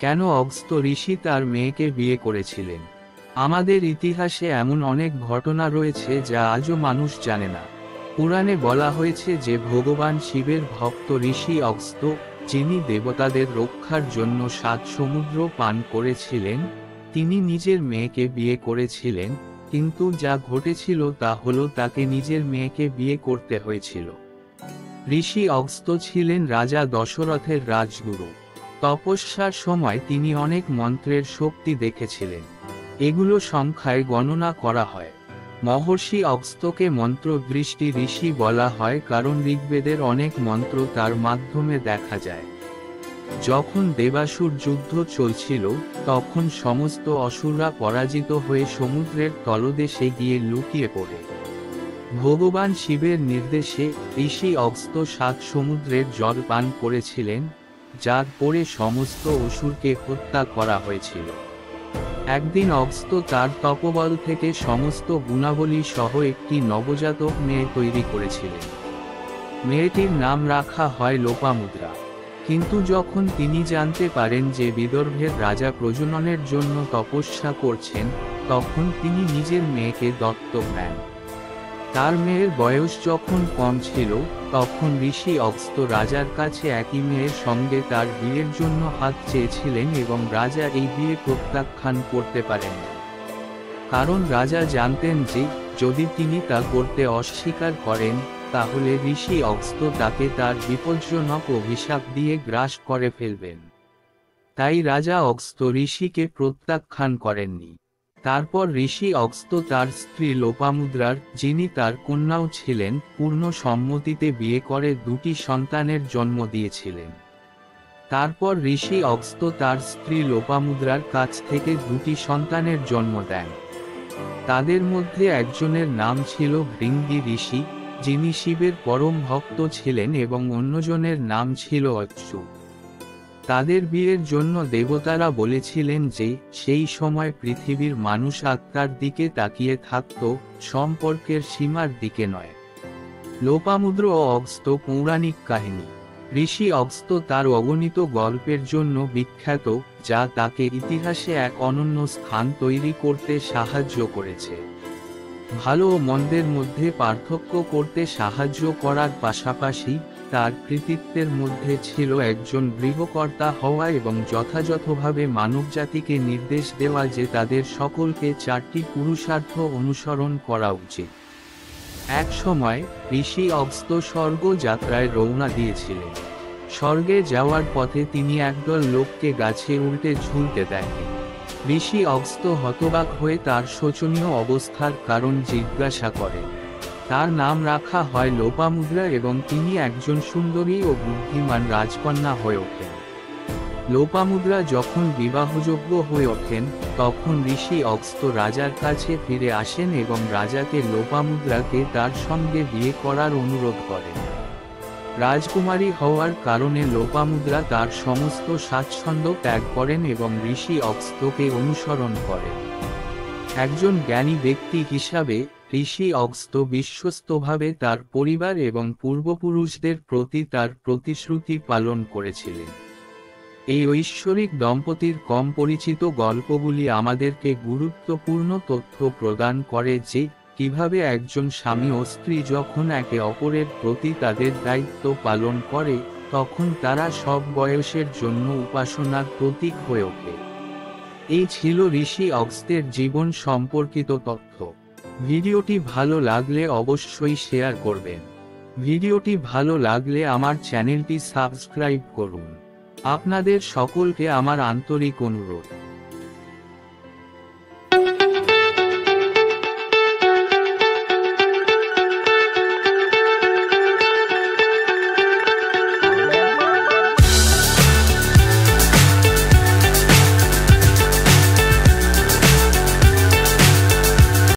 কেন অগস্ত্য ঋষি তার মেয়েকে বিয়ে করেছিলেন? আমাদের ইতিহাসে এমন অনেক ঘটনা রয়েছে যা আজও মানুষ জানে না। পুরাণে বলা হয়েছে যে ভগবান শিবের ভক্ত ঋষি অগস্ত্য, যিনি দেবতাদের রক্ষার জন্য 7 সমুদ্র পান করেছিলেন, তিনি নিজের মেয়েকে বিয়ে করেছিলেন, কিন্তু যা ঘটেছিল তা হলো তাকে নিজের মেয়েকে বিয়ে করতে হয়েছিল। ঋষি অগস্ত্য ছিলেন রাজা দশরথের রাজগুরু। তপস্যার সময় তিনি অনেক মন্ত্রের শক্তি দেখেছিলেন। এগুলো সংখ্যায় গণনা করা হয়। মহর্ষি অগস্ত্যকে মন্ত্রদৃষ্টি ঋষি বলা হয় কারণ ঋগ্বেদের অনেক মন্ত্র তার মাধ্যমে দেখা যায়। যখন দেবাসুর যুদ্ধ চলছিল, তখন সমস্ত অসুররা পরাজিত হয়ে সমুদ্রের তলদেশে গিয়ে লুকিয়ে পড়ে। ভগবান শিবের নির্দেশে ঋষি অগস্ত্য 7 সমুদ্রের জল পান করেছিলেন, যার পরে সমস্ত অসুরকে হত্যা করা হয়েছিল। একদিন অগস্ত্য তার তপবল থেকে সমস্ত গুণাবলী সহ একটি নবজাতক মেয়ে তৈরি করেছিলেন। মেয়েটির নাম রাখা হয় লোপামুদ্রা। কিন্তু যখন তিনি জানতে পারেন যে বিদর্ভের রাজা প্রজননের জন্য তপস্যা করছেন, তখন তিনি নিজের মেয়েকে দত্তক নেন। তার মেয়ের বয়স যখন কম ছিল, তখন ঋষি অগস্ত্য রাজার কাছে একই মেয়ের সঙ্গে তার বিয়ের জন্য হাত চেয়েছিলেন এবং রাজা এই বিয়ে প্রত্যাখ্যান করতে পারেন না। কারণ রাজা জানতেন যে যদি তিনি তা করতে অস্বীকার করেন, তাহলে ঋষি অগস্ত্য তাকে তার বিপজ্জনক অভিশাপ দিয়ে গ্রাস করে ফেলবেন। তাই রাজা অগস্ত্য ঋষিকে প্রত্যাখ্যান করেননি। তারপর ঋষি অগস্ত্য তার স্ত্রী লোপামুদ্রার, যিনি তার কন্যাও ছিলেন, পূর্ণ সম্মতিতে বিয়ে করে 2টি সন্তানের জন্ম দিয়েছিলেন। তারপর ঋষি অগস্ত্য তার স্ত্রী লোপামুদ্রার কাছ থেকে 2টি সন্তানের জন্ম দেন। তাদের মধ্যে একজনের নাম ছিল ভৃঙ্গি ঋষি, যিনি শিবের পরম ভক্ত ছিলেন, এবং অন্যজনের নাম ছিল অচ্যু। তাদের বিয়ের জন্য দেবতারা বলেছিলেন যে সেই সময় পৃথিবীর মানুষ আত্মার দিকে তাকিয়ে থাকত, সম্পর্কের সীমার দিকে নয়। লোপামুদ্রা ও অগস্ত্য পৌরাণিক কাহিনী। ঋষি অগস্ত্য তার অগণিত গল্পের জন্য বিখ্যাত, যা তাকে ইতিহাসে এক অনন্য স্থান তৈরি করতে সাহায্য করেছে। ভালো ও মন্দের মধ্যে পার্থক্য করতে সাহায্য করার পাশাপাশি তার কৃতিত্বের মধ্যে ছিল একজন গৃহকর্তা হওয়া এবং যথাযথভাবে মানবজাতিকে নির্দেশ দেওয়া যে তাদের সকলকে 4টি পুরুষার্থ অনুসরণ করা উচিত। এক সময় ঋষি অগস্ত্য স্বর্গ যাত্রায় রওনা দিয়েছিলেন। স্বর্গে যাওয়ার পথে তিনি একদল লোককে গাছে উল্টে ঝুলতে দেখেন। ঋষি অগস্ত্য হতবাক হয়ে তার শোচনীয় অবস্থার কারণ জিজ্ঞাসা করেন। তার নাম রাখা হয় লোপামুদ্রা এবং তিনি একজন সুন্দরী ও বুদ্ধিমান রাজকন্যা হয়ে ওঠেন। লোপামুদ্রা যখন বিবাহযোগ্য হয়ে ওঠেন, তখন ঋষি অগস্ত্য রাজার কাছে ফিরে আসেন এবং রাজাকে লোপামুদ্রাকে তার সঙ্গে বিয়ে করার অনুরোধ করেন। রাজকুমারী হওয়ার কারণে লোপামুদ্রা তার সমস্ত স্বাচ্ছন্দ্য ত্যাগ করেন এবং ঋষি অগস্ত্যকে অনুসরণ করেন। একজন জ্ঞানী ব্যক্তি হিসাবে ঋষি অগস্ত্য বিশ্বস্তভাবে তার পরিবার এবং পূর্বপুরুষদের প্রতি তার প্রতিশ্রুতি পালন করেছিলেন। এই ঐশ্বরিক দম্পতির কম পরিচিত গল্পগুলি আমাদেরকে গুরুত্বপূর্ণ তথ্য প্রদান করে যে কিভাবে একজন স্বামী ও স্ত্রী যখন একে অপরের প্রতি তাদের দায়িত্ব পালন করে, তখন তারা সব বয়সের জন্য উপাসনার প্রতীক হয়ে ওঠে। এই ছিল ঋষি অগস্ত্যের জীবন সম্পর্কিত তথ্য। ভিডিওটি ভালো লাগলে অবশ্যই শেয়ার করবেন। ভিডিওটি ভালো লাগলে আমার চ্যানেলটি সাবস্ক্রাইব করুন। আপনাদের সকলকে আমার আন্তরিক অনুরোধ।